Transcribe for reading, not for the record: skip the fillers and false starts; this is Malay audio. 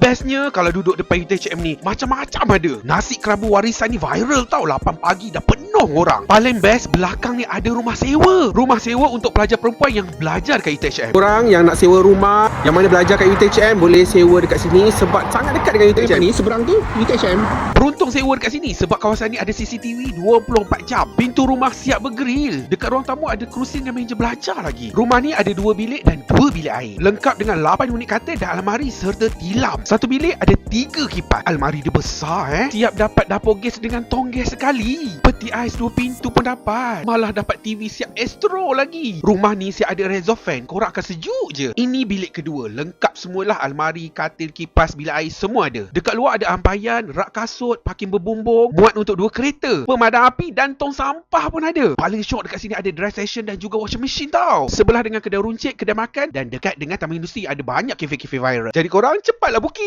bestnya kalau duduk depan UTHM ni, macam-macam ada. Nasi kerabu warisan ni viral tau. 8 pagi dah penuh orang. Paling best, belakang ni ada rumah sewa. Rumah sewa untuk pelajar perempuan yang belajar kat UTHM. Korang yang nak sewa rumah, yang mana belajar kat UTHM, boleh sewa dekat sini sebab sangat dekat dengan UTHM. Ni seberang tu UTHM. Beruntung sewa dekat sini sebab kawasan ni ada CCTV 24 jam. Pintu rumah siap bergrill. Dekat ruang tamu ada kerusi dengan meja belajar lagi. Rumah ni ada 2 bilik dan 2 bilik air. Lengkap dengan 8 unit katil dan almari serta tilam. Satu bilik ada 3 kipas. Almari dia besar Siap dapat dapur gas dengan tong gas sekali. Peti ais 2 pintu pun dapat. Malah dapat TV siap Astro lagi. Rumah ni siap ada rezo fan. Korang akan sejuk je. Ini bilik kedua. Lengkap semualah. Almari, katil, kipas, bilik air semua ada. Dekat luar ada ampayan, rak kasut, parking berbumbung, muat untuk 2 kereta, pemadam api dan tong sampah pun ada. Paling syok dekat sini ada dry station dan juga washing machine tau. Sebelah dengan kedai runcit, kedai makan dan dekat dengan taman industri ada banyak kafe-kafe viral. Jadi korang cepatlah booking.